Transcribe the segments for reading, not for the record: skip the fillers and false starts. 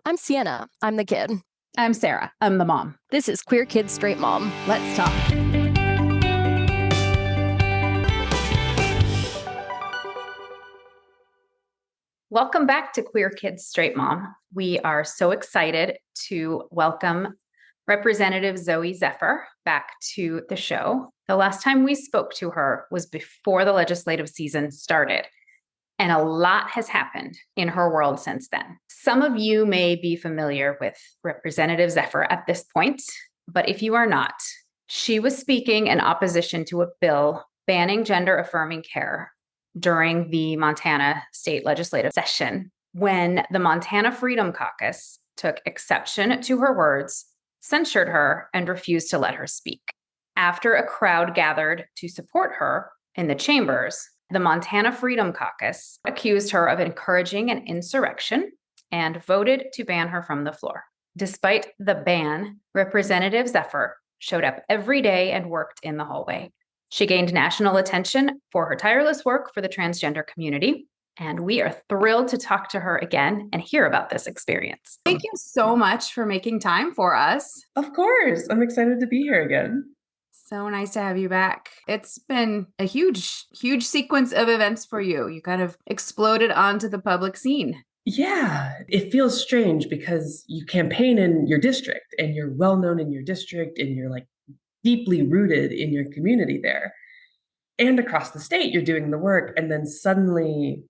I'm Sienna. I'm the kid. I'm Sarah. I'm the mom. This is Queer Kid Straight Mom. Let's talk. Welcome back to Queer Kids Straight Mom. We are so excited to welcome Representative Zooey Zephyr back to the show. The last time we spoke to her was before the legislative season started, and a lot has happened in her world since then. Some of you may be familiar with Representative Zephyr at this point, but if you are not, she was speaking in opposition to a bill banning gender-affirming care during the Montana state legislative session when the Montana Freedom Caucus took exception to her words, censured her, and refused to let her speak. After a crowd gathered to support her in the chambers, the Montana Freedom Caucus accused her of encouraging an insurrection and voted to ban her from the floor. Despite the ban, Representative Zephyr showed up every day and worked in the hallway. She gained national attention for her tireless work for the transgender community, and we are thrilled to talk to her again and hear about this experience. Thank you so much for making time for us. Of course. I'm excited to be here again. So nice to have you back. It's been a huge sequence of events for you. You kind of exploded onto the public scene. Yeah, it feels strange because you campaign in your district and you're well known in your district and you're like deeply rooted in your community there. And across the state, you're doing the work. And then suddenly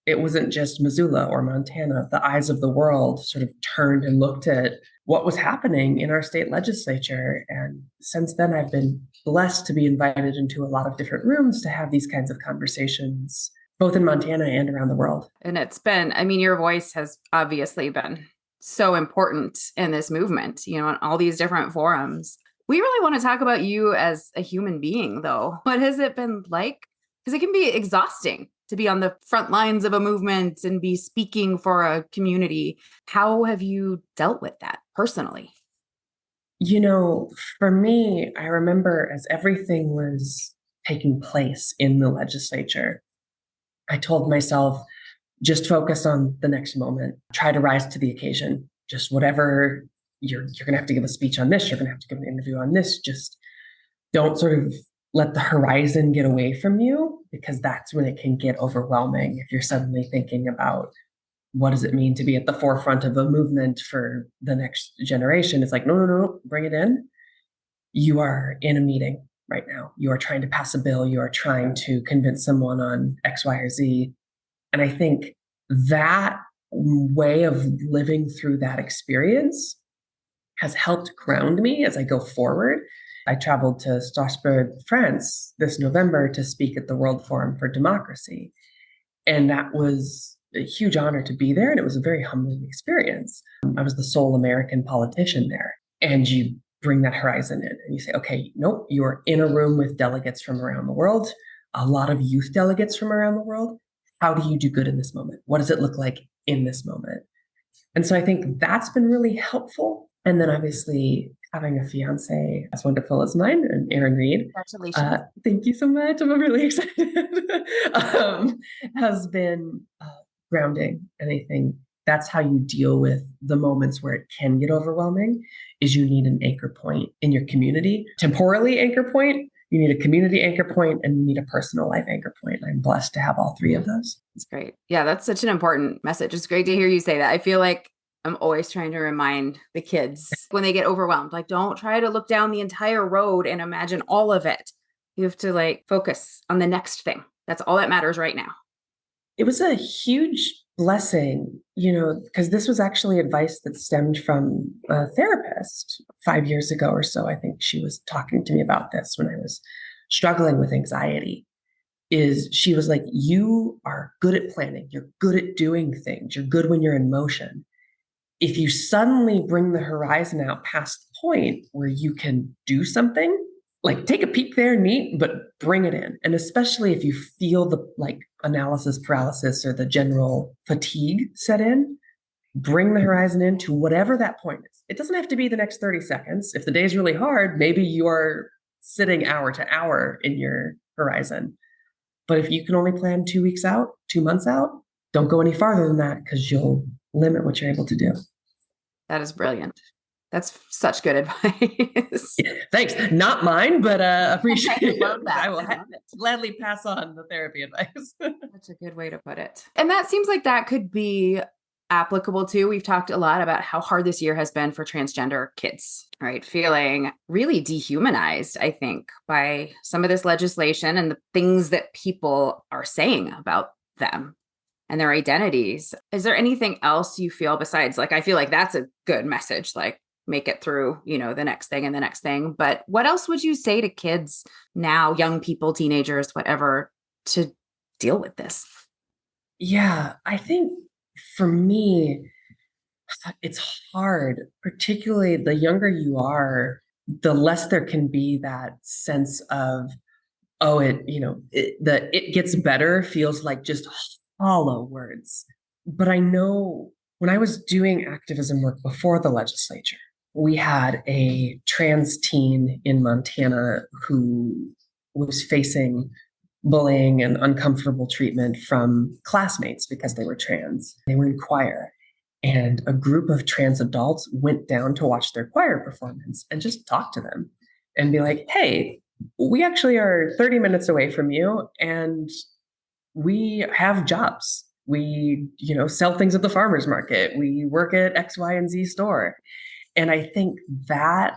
it wasn't just Missoula or Montana. The eyes of the world sort of turned and looked at what was happening in our state legislature. And since then, I've been blessed to be invited into a lot of different rooms to have these kinds of conversations, both in Montana and around the world. And it's been, your voice has obviously been so important in this movement, on all these different forums. We really want to talk about you as a human being, though. What has it been like? Because it can be exhausting to be on the front lines of a movement and be speaking for a community. How have you dealt with that personally? For me, I remember as everything was taking place in the legislature, I told myself, just focus on the next moment. Try to rise to the occasion. Just whatever you're going to have to give a speech on this. You're going to have to give an interview on this. Just don't sort of let the horizon get away from you, because that's when it can get overwhelming. If you're suddenly thinking about what does it mean to be at the forefront of a movement for the next generation, it's like, no, bring it in. You are in a meeting right now. You are trying to pass a bill. You are trying to convince someone on X, Y, or Z. And I think that way of living through that experience has helped ground me as I go forward. I traveled to Strasbourg, France this November to speak at the World Forum for Democracy. And that was a huge honor to be there. And it was a very humbling experience. I was the sole American politician there. And you bring that horizon in and you say, okay, nope, you're in a room with delegates from around the world, a lot of youth delegates from around the world. How do you do good in this moment? What does it look like in this moment? And so I think that's been really helpful. And then obviously having a fiance as wonderful as mine, and Aaron Reed. Congratulations. Thank you so much. I'm really excited. Has been grounding. And I think that's how you deal with the moments where it can get overwhelming, is you need an anchor point in your community. Temporally anchor point, you need a community anchor point, and you need a personal life anchor point. I'm blessed to have all three of those. That's great. Yeah, that's such an important message. It's great to hear you say that. I feel like I'm always trying to remind the kids when they get overwhelmed, like, don't try to look down the entire road and imagine all of it. You have to focus on the next thing. That's all that matters right now. It was a huge blessing, because this was actually advice that stemmed from a therapist 5 years ago or so. I think she was talking to me about this when I was struggling with anxiety. She was like, you are good at planning. You're good at doing things. You're good when you're in motion. If you suddenly bring the horizon out past the point where you can do something, take a peek there, neat, but bring it in. And especially if you feel the analysis paralysis or the general fatigue set in, bring the horizon in to whatever that point is. It doesn't have to be the next 30 seconds. If the day is really hard, maybe you're sitting hour to hour in your horizon. But if you can only plan 2 weeks out, 2 months out, don't go any farther than that, because you'll limit what you're able to do. That is brilliant. That's such good advice. Thanks. Not mine, but appreciate I it. love that. I will I love it. gladly pass on the therapy advice. Such a good way to put it. And that seems like that could be applicable too. We've talked a lot about how hard this year has been for transgender kids, right? Feeling really dehumanized, I think, by some of this legislation and the things that people are saying about them and their identities. Is there anything else you feel besides, like, I feel like that's a good message, like make it through, the next thing and the next thing. But what else would you say to kids now, young people, teenagers, whatever, to deal with this? Yeah, I think for me, it's hard, particularly the younger you are, the less there can be that sense of, oh, it gets better feels like just hollow words. But I know when I was doing activism work before the legislature, we had a trans teen in Montana who was facing bullying and uncomfortable treatment from classmates because they were trans. They were in choir. And a group of trans adults went down to watch their choir performance and just talk to them and be like, hey, we actually are 30 minutes away from you and we have jobs. We, sell things at the farmer's market. We work at X, Y, and Z store. And I think that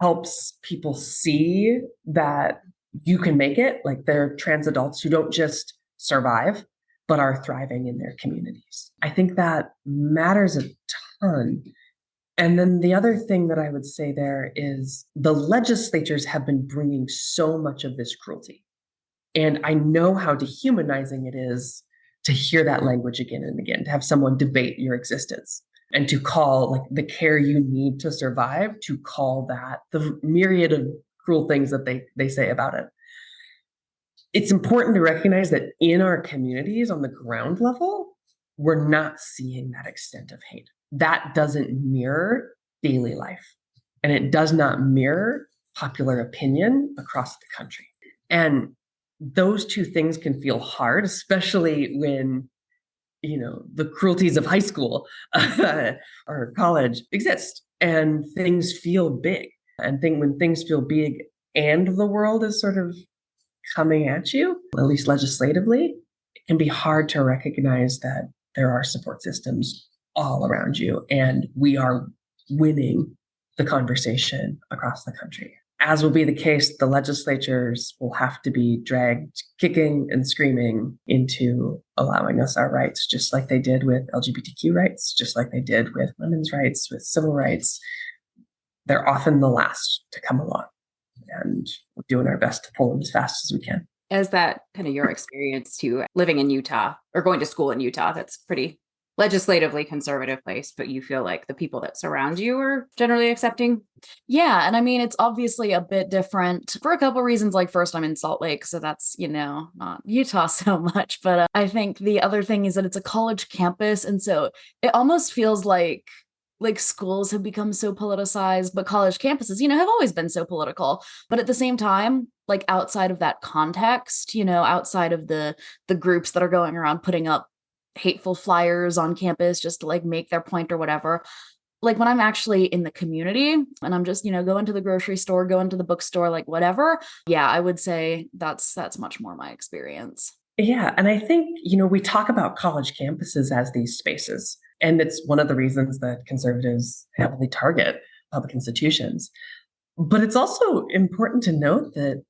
helps people see that you can make it. Like, they're trans adults who don't just survive, but are thriving in their communities. I think that matters a ton. And then the other thing that I would say there is the legislatures have been bringing so much of this cruelty. And I know how dehumanizing it is to hear that language again and again, to have someone debate your existence and to call, like, the care you need to survive, to call that the myriad of cruel things that they say about it. It's important to recognize that in our communities on the ground level, we're not seeing that extent of hate. That doesn't mirror daily life. And it does not mirror popular opinion across the country. And those two things can feel hard, especially when, the cruelties of high school or college exist and things feel big. And when things feel big and the world is sort of coming at you, at least legislatively, it can be hard to recognize that there are support systems all around you and we are winning the conversation across the country. As will be the case, the legislatures will have to be dragged kicking and screaming into allowing us our rights, just like they did with LGBTQ rights, just like they did with women's rights, with civil rights. They're often the last to come along. And we're doing our best to pull them as fast as we can. Is that kind of your experience too, living in Utah or going to school in Utah? That's pretty legislatively conservative place, but you feel like the people that surround you are generally accepting? Yeah. And I mean, it's obviously a bit different for a couple reasons. Like, first, I'm in Salt Lake, so that's, not Utah so much. But I think the other thing is that it's a college campus. And so it almost feels like schools have become so politicized, but college campuses, have always been so political. But at the same time, like, outside of that context, outside of the groups that are going around putting up hateful flyers on campus just to like make their point or whatever, like, when I'm actually in the community and I'm just, going to the grocery store, going to the bookstore, like whatever. Yeah, I would say that's much more my experience. Yeah. And I think, we talk about college campuses as these spaces. And it's one of the reasons that conservatives heavily target public institutions. But it's also important to note that,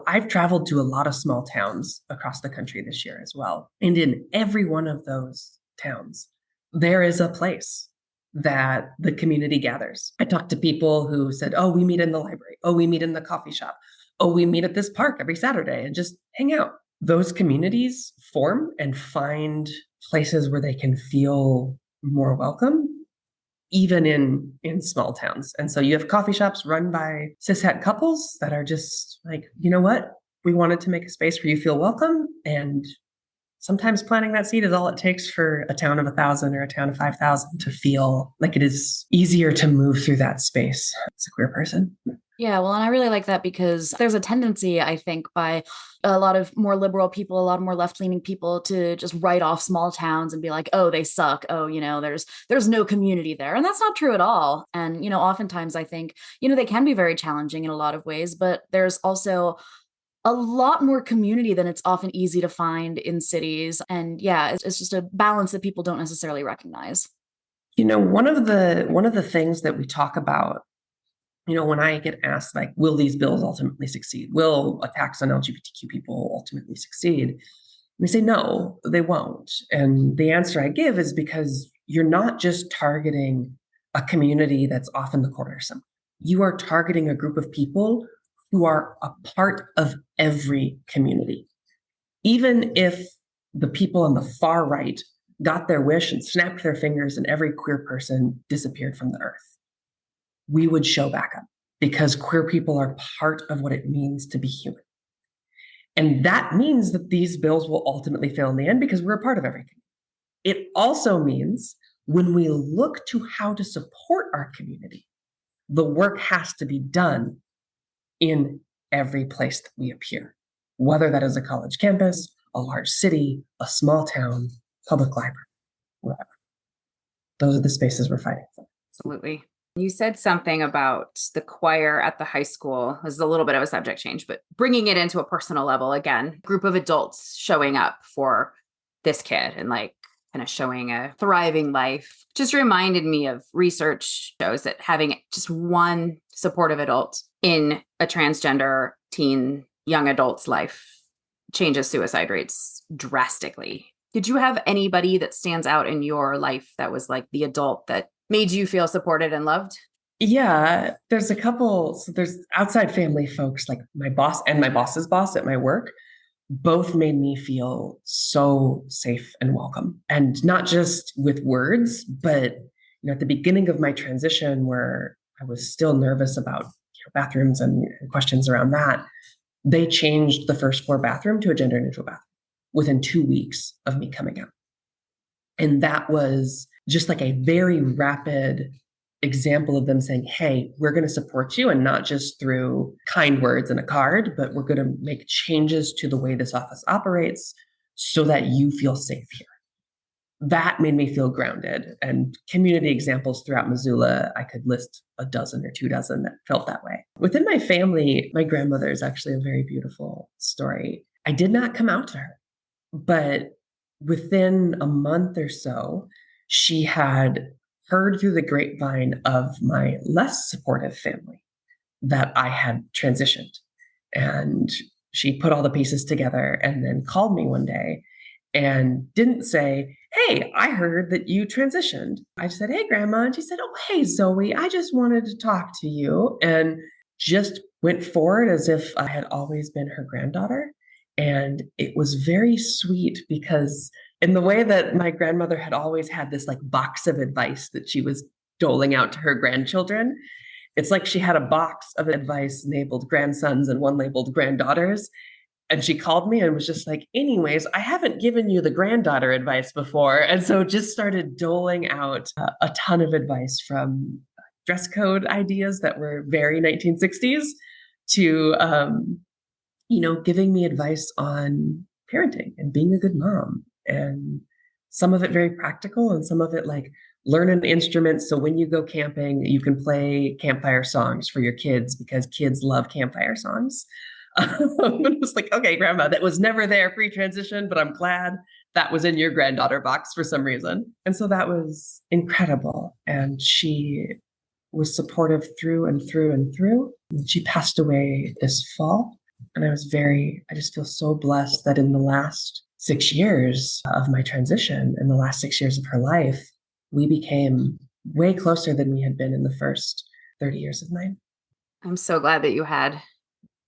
I've traveled to a lot of small towns across the country this year as well. And in every one of those towns, there is a place that the community gathers. I talked to people who said, oh, we meet in the library. Oh, we meet in the coffee shop. Oh, we meet at this park every Saturday and just hang out. Those communities form and find places where they can feel more welcome, even in small towns. And so you have coffee shops run by cishet couples that are just like, you know what? We wanted to make a space where you feel welcome, and sometimes planting that seed is all it takes for a town of 1,000 or a town of 5,000 to feel like it is easier to move through that space as a queer person. Yeah, well, and I really like that because there's a tendency, I think, by a lot of more liberal people, a lot of more left-leaning people to just write off small towns and be like, oh, they suck. Oh, there's no community there. And that's not true at all. And, oftentimes I think, they can be very challenging in a lot of ways, but there's also a lot more community than it's often easy to find in cities. And yeah, it's just a balance that people don't necessarily recognize. One of the things that we talk about, when I get asked, like, will these bills ultimately succeed? Will attacks on LGBTQ people ultimately succeed? We say, no, they won't. And the answer I give is because you're not just targeting a community that's off in the corner somewhere. You are targeting a group of people who are a part of every community. Even if the people on the far right got their wish and snapped their fingers and every queer person disappeared from the earth, we would show back up because queer people are part of what it means to be human. And that means that these bills will ultimately fail in the end because we're a part of everything. It also means when we look to how to support our community, the work has to be done in every place that we appear, whether that is a college campus, a large city, a small town, public library, whatever. Those are the spaces we're fighting for. Absolutely. You said something about the choir at the high school. This is a little bit of a subject change, but bringing it into a personal level again, group of adults showing up for this kid and like kind of showing a thriving life just reminded me of research shows that having just one supportive adult in a transgender teen young adult's life changes suicide rates drastically. Did you have anybody that stands out in your life that was like the adult that made you feel supported and loved? Yeah, there's a couple. So there's outside family folks like my boss and my boss's boss at my work. Both made me feel so safe and welcome. And not just with words, but at the beginning of my transition where I was still nervous about bathrooms and questions around that, they changed the first floor bathroom to a gender neutral bathroom within 2 weeks of me coming out. And that was just like a very rapid example of them saying, hey, we're going to support you, and not just through kind words and a card, but we're going to make changes to the way this office operates so that you feel safe here. That made me feel grounded. And community examples throughout Missoula, I could list a dozen or 2 dozen that felt that way. Within my family, my grandmother is actually a very beautiful story. I did not come out to her, but within a month or so, she had heard through the grapevine of my less supportive family that I had transitioned. And she put all the pieces together and then called me one day and didn't say, hey, I heard that you transitioned. I just said, hey, Grandma. And she said, oh, hey, Zoe, I just wanted to talk to you. And just went forward as if I had always been her granddaughter. And it was very sweet because in the way that my grandmother had always had this like box of advice that she was doling out to her grandchildren, it's like she had a box of advice labeled grandsons and one labeled granddaughters. And she called me and was just like, anyways, I haven't given you the granddaughter advice before. And so just started doling out a ton of advice, from dress code ideas that were very 1960s to, giving me advice on parenting and being a good mom. And some of it very practical and some of it like learn an instrument. So when you go camping, you can play campfire songs for your kids because kids love campfire songs. It was like, okay, Grandma, that was never there pre-transition, but I'm glad that was in your granddaughter box for some reason. And so that was incredible. And she was supportive through and through and through. And she passed away this fall. And I just feel so blessed that in the last 6 years of my transition, in the last 6 years of her life, we became way closer than we had been in the first 30 years of mine. I'm so glad that you had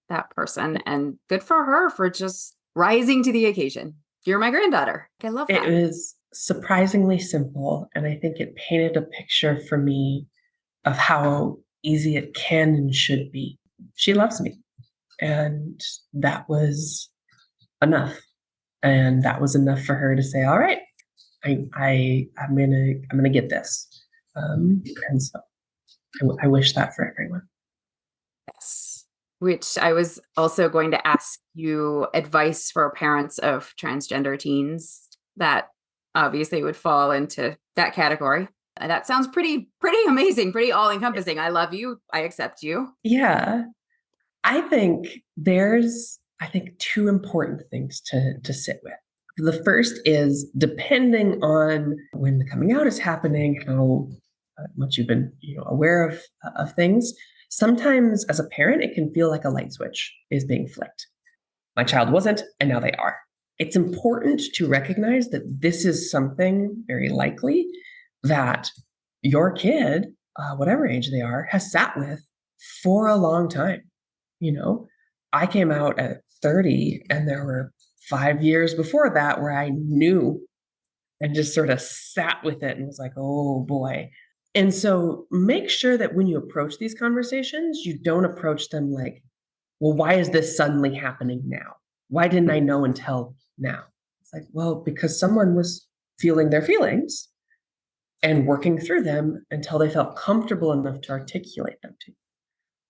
that person, and good for her for just rising to the occasion. You're my granddaughter. I love that. It was surprisingly simple. And I think it painted a picture for me of how easy it can and should be. She loves me. And that was enough. And that was enough for her to say, all right, I'm gonna get this. And so I wish that for everyone. Yes. Which I was also going to ask you advice for parents of transgender teens that obviously would fall into that category. And that sounds pretty amazing, pretty all encompassing. I love you. I accept you. Yeah. I think there's two important things to sit with. The first is, depending on when the coming out is happening, how much you've been aware of things. Sometimes as a parent, it can feel like a light switch is being flicked. My child wasn't, and now they are. It's important to recognize that this is something very likely that your kid, whatever age they are, has sat with for a long time. I came out at 30, and there were 5 years before that where I knew and just sort of sat with it and was like, oh boy. And so make sure that when you approach these conversations, you don't approach them like, well, why is this suddenly happening now? Why didn't I know until now? It's like, well, because someone was feeling their feelings and working through them until they felt comfortable enough to articulate them to you.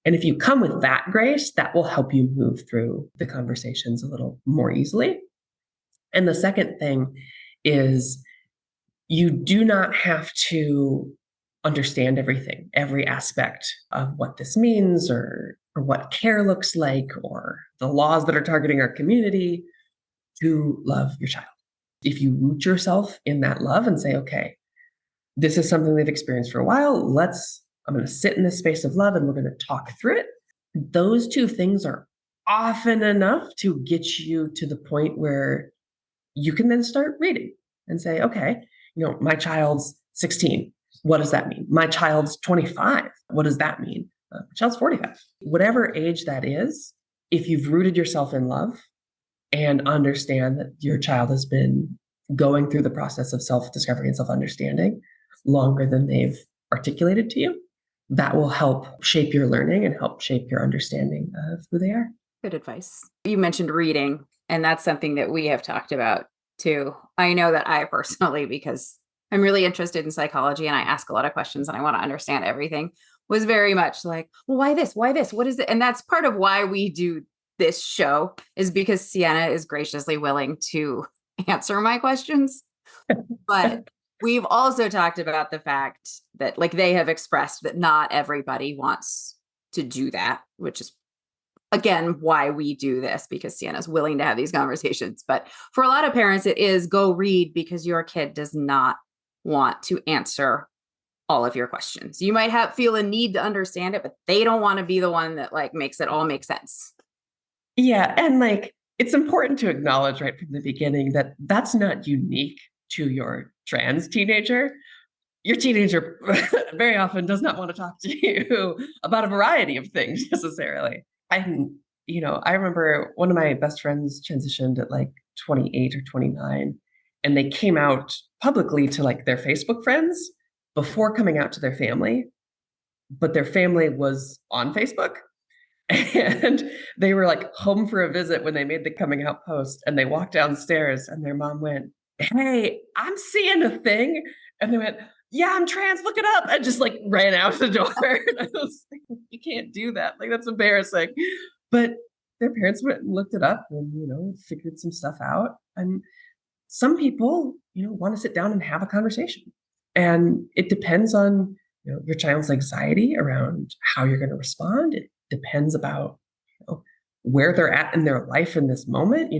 And if you come with that grace, that will help you move through the conversations a little more easily. And the second thing is, you do not have to understand everything, every aspect of what this means, or what care looks like, or the laws that are targeting our community, to love your child. If you root yourself in that love and say, okay, this is something they've experienced for a while, I'm going to sit in this space of love and we're going to talk through it. Those two things are often enough to get you to the point where you can then start reading and say, okay, my child's 16. What does that mean? My child's 25. What does that mean? My child's 45. Whatever age that is, if you've rooted yourself in love and understand that your child has been going through the process of self-discovery and self-understanding longer than they've articulated to you, that will help shape your learning and help shape your understanding of who they are. Good advice. You mentioned reading, and that's something that we have talked about too. I know that I personally, because I'm really interested in psychology and I ask a lot of questions and I want to understand everything, was very much like, well, why this? Why this? What is it? And that's part of why we do this show, is because Sienna is graciously willing to answer my questions. But we've also talked about the fact that, like, they have expressed that not everybody wants to do that, which is, again, why we do this, because Sienna's willing to have these conversations. But for a lot of parents, it is go read because your kid does not want to answer all of your questions. You might feel a need to understand it, but they don't want to be the one that makes it all make sense. Yeah. And it's important to acknowledge right from the beginning that that's not unique to your trans teenager. Your teenager very often does not want to talk to you about a variety of things necessarily. I remember one of my best friends transitioned at 28 or 29, and they came out publicly to their Facebook friends before coming out to their family, but their family was on Facebook. And they were home for a visit when they made the coming out post, and they walked downstairs and their mom went, "Hey, I'm seeing a thing." And they went, "Yeah, I'm trans, look it up." And just ran out the door. And I was like, you can't do that. That's embarrassing. But their parents went and looked it up and, figured some stuff out. And some people, want to sit down and have a conversation. And it depends on, your child's anxiety around how you're going to respond. It depends about where they're at in their life in this moment. I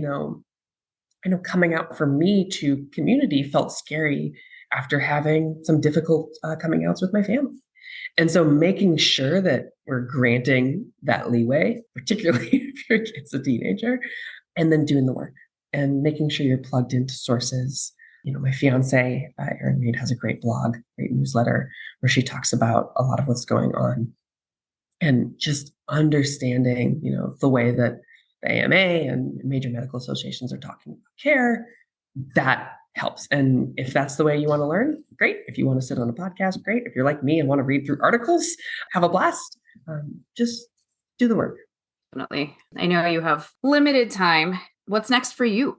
know coming out for me to community felt scary after having some difficult coming outs with my family. And so making sure that we're granting that leeway, particularly if your kid's a teenager, and then doing the work and making sure you're plugged into sources. My fiance, Erin Reed, has a great blog, great newsletter where she talks about a lot of what's going on, and just understanding, the way that the AMA and major medical associations are talking about care, that helps. And if that's the way you want to learn, great. If you want to sit on a podcast, great. If you're like me and want to read through articles, have a blast. Just do the work. Definitely. I know you have limited time. What's next for you?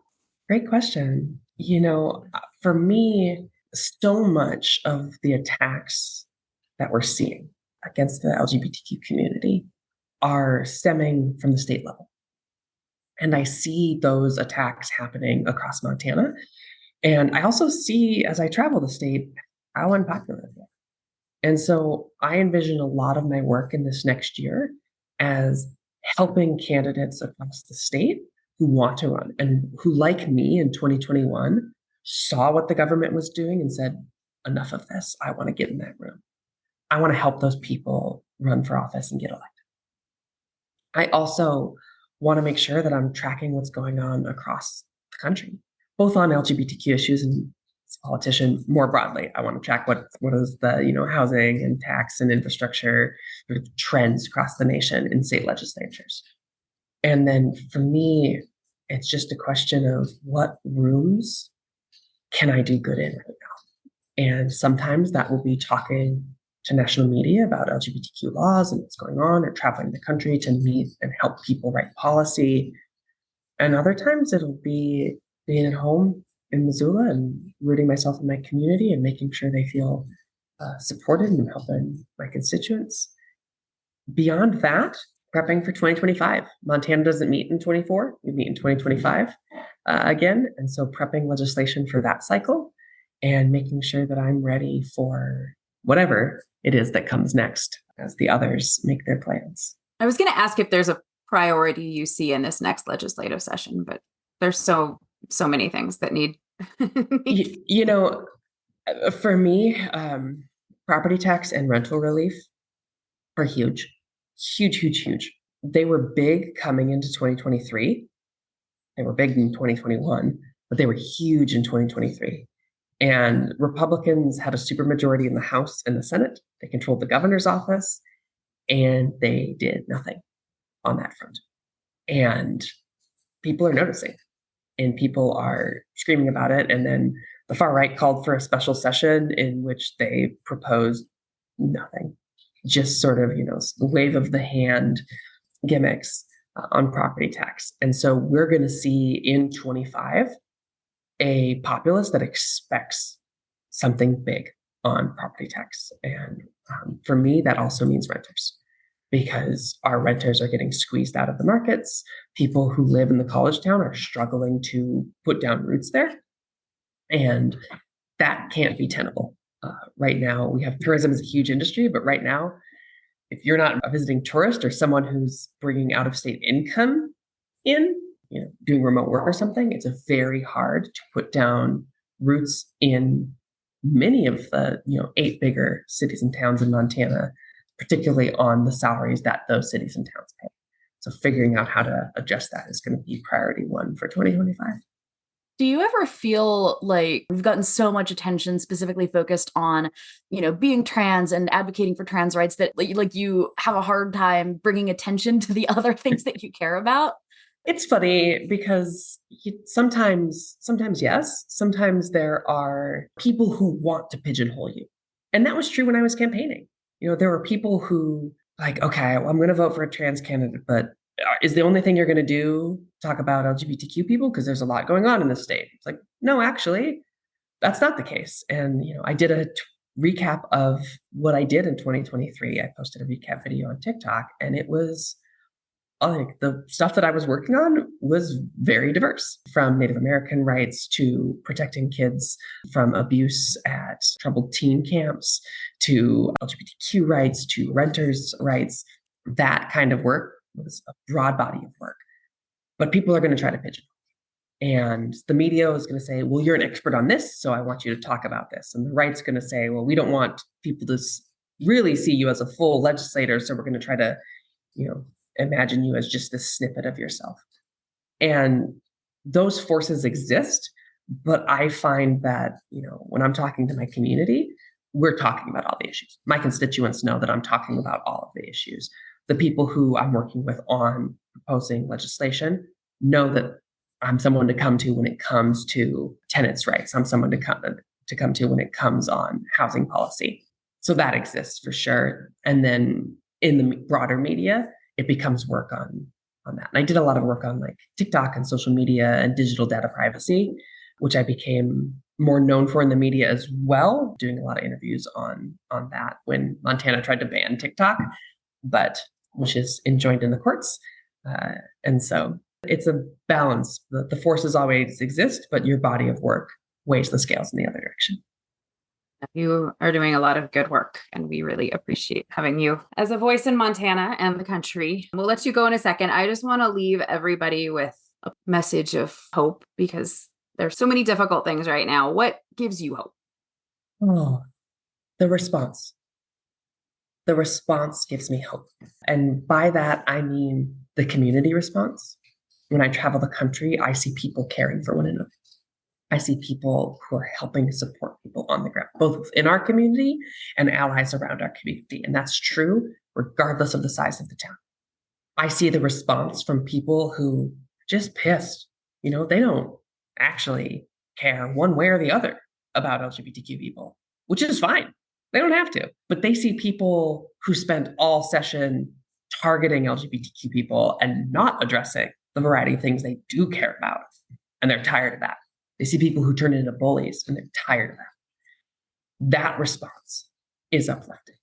Great question. For me, so much of the attacks that we're seeing against the LGBTQ community are stemming from the state level. And I see those attacks happening across Montana. And I also see, as I travel the state, how unpopular it is. And so I envision a lot of my work in this next year as helping candidates across the state who want to run and who, like me in 2021, saw what the government was doing and said, enough of this. I want to get in that room. I want to help those people run for office and get elected. I also want to make sure that I'm tracking what's going on across the country, both on LGBTQ issues and as a politician more broadly. I want to track what is the housing and tax and infrastructure sort of trends across the nation in state legislatures. And then for me, it's just a question of what rooms can I do good in right now? And sometimes that will be talking to national media about LGBTQ laws and what's going on, or traveling the country to meet and help people write policy. And other times it'll be being at home in Missoula and rooting myself in my community and making sure they feel supported and helping my constituents. Beyond that, prepping for 2025. Montana doesn't meet in 24. We meet in 2025 again. And so prepping legislation for that cycle and making sure that I'm ready for whatever it is that comes next as the others make their plans. I was going to ask if there's a priority you see in this next legislative session, but there's so many things that need. For me, property tax and rental relief are huge. Huge. They were big coming into 2023. They were big in 2021, but they were huge in 2023. And Republicans had a supermajority in the House and the Senate. They controlled the governor's office, and they did nothing on that front. And people are noticing, and people are screaming about it. And then the far right called for a special session in which they proposed nothing, just sort of, wave of the hand gimmicks on property tax. And so we're going to see in 25 a populace that expects something big on property tax. And for me, that also means renters, because our renters are getting squeezed out of the markets. People who live in the college town are struggling to put down roots there. And that can't be tenable. Right now, we have tourism as a huge industry, but right now, if you're not a visiting tourist or someone who's bringing out-of-state income in, doing remote work or something, it's very hard to put down roots in many of the 8 bigger cities and towns in Montana, particularly on the salaries that those cities and towns pay. So figuring out how to adjust that is going to be priority 1 for 2025. Do you ever feel like we've gotten so much attention specifically focused on, being trans and advocating for trans rights that like you have a hard time bringing attention to the other things that you care about? It's funny because sometimes yes, sometimes there are people who want to pigeonhole you. And that was true when I was campaigning. There were people who okay, well, I'm going to vote for a trans candidate, but is the only thing you're going to do talk about LGBTQ people? Because there's a lot going on in the state. It's like, no, actually, that's not the case. And, I did a recap of what I did in 2023. I posted a recap video on TikTok, and it was the stuff that I was working on was very diverse, from Native American rights to protecting kids from abuse at troubled teen camps to LGBTQ rights to renters' rights. That kind of work was a broad body of work. But people are going to try to pigeonhole. And the media is going to say, well, you're an expert on this, so I want you to talk about this. And the right's going to say, well, we don't want people to really see you as a full legislator, so we're going to try to, imagine you as just this snippet of yourself. And those forces exist, but I find that, when I'm talking to my community, we're talking about all the issues. My constituents know that I'm talking about all of the issues. The people who I'm working with on proposing legislation know that I'm someone to come to when it comes to tenants' rights. I'm someone to come to when it comes on housing policy. So that exists for sure. And then in the broader media, it becomes work on on that. And I did a lot of work on like TikTok and social media and digital data privacy, which I became more known for in the media as well, doing a lot of interviews on that when Montana tried to ban TikTok, but which is enjoined in the courts. And so it's a balance. The forces always exist, but your body of work weighs the scales in the other direction. You are doing a lot of good work, and we really appreciate having you as a voice in Montana and the country. We'll let you go in a second. I just want to leave everybody with a message of hope because there's so many difficult things right now. What gives you hope? Oh, the response. The response gives me hope. And by that, I mean the community response. When I travel the country, I see people caring for one another. I see people who are helping support people on the ground, both in our community and allies around our community. And that's true regardless of the size of the town. I see the response from people who are just pissed. They don't actually care one way or the other about LGBTQ people, which is fine. They don't have to. But they see people who spent all session targeting LGBTQ people and not addressing the variety of things they do care about. And they're tired of that. They see people who turn into bullies and they're tired of that. That response is uplifting.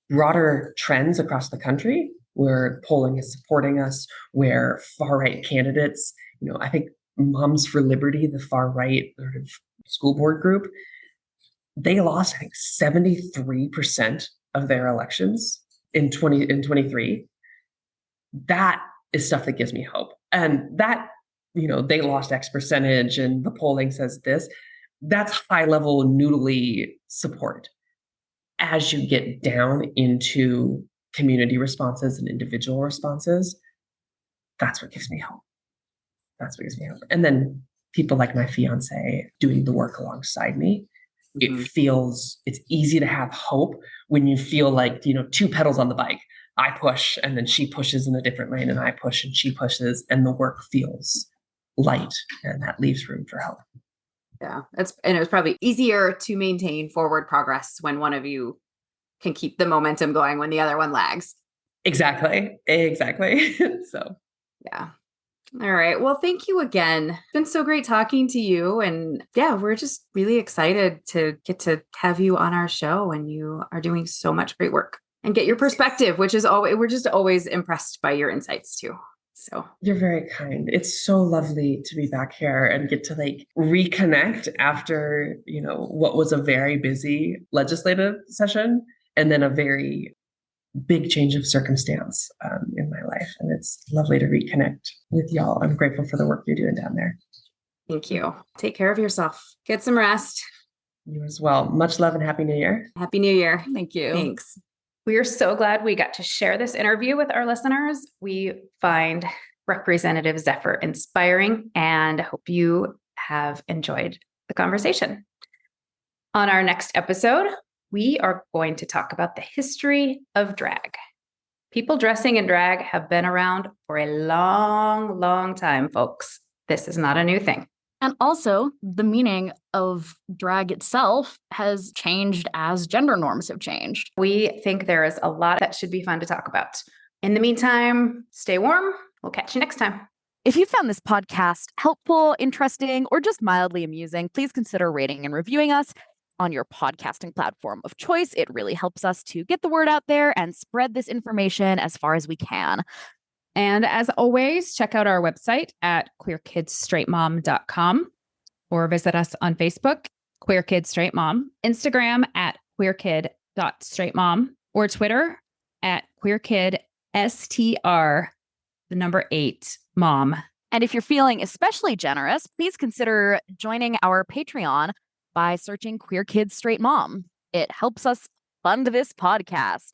Broader trends across the country where polling is supporting us, where far-right candidates, I think Moms for Liberty, the far-right sort of school board group, they lost, I think, 73% of their elections in 23. That is stuff that gives me hope. And that, they lost X percentage and the polling says this. That's high-level noodly support. As you get down into community responses and individual responses, that's what gives me hope. That's what gives me hope. And then people like my fiance doing the work alongside me. It's easy to have hope when you feel like, two pedals on the bike. I push and then she pushes in a different lane and I push and she pushes and the work feels light and that leaves room for hope. Yeah, it was probably easier to maintain forward progress when one of you can keep the momentum going when the other one lags. Exactly. So, yeah. All right. Well, thank you again. It's been so great talking to you. And yeah, we're just really excited to get to have you on our show. And you are doing so much great work and get your perspective, which is we're just always impressed by your insights too. So you're very kind. It's so lovely to be back here and get to reconnect after, what was a very busy legislative session and then a very big change of circumstance in my life. And it's lovely to reconnect with y'all. I'm grateful for the work you're doing down there. Thank you. Take care of yourself. Get some rest. You as well. Much love and Happy New Year. Happy New Year. Thank you. Thanks. We are so glad we got to share this interview with our listeners. We find Representative Zephyr inspiring and hope you have enjoyed the conversation. On our next episode, we are going to talk about the history of drag. People dressing in drag have been around for a long, long time, folks. This is not a new thing. And also, the meaning of drag itself has changed as gender norms have changed. We think there is a lot that should be fun to talk about. In the meantime, stay warm. We'll catch you next time. If you found this podcast helpful, interesting, or just mildly amusing, please consider rating and reviewing us on your podcasting platform of choice. It really helps us to get the word out there and spread this information as far as we can. And as always, check out our website at queerkidsstraightmom.com or visit us on Facebook, Queer Kid Straight Mom, Instagram at queerkid.straightmom, or Twitter at queerkidstr8mom. And if you're feeling especially generous, please consider joining our Patreon by searching Queer Kids Straight Mom. It helps us fund this podcast.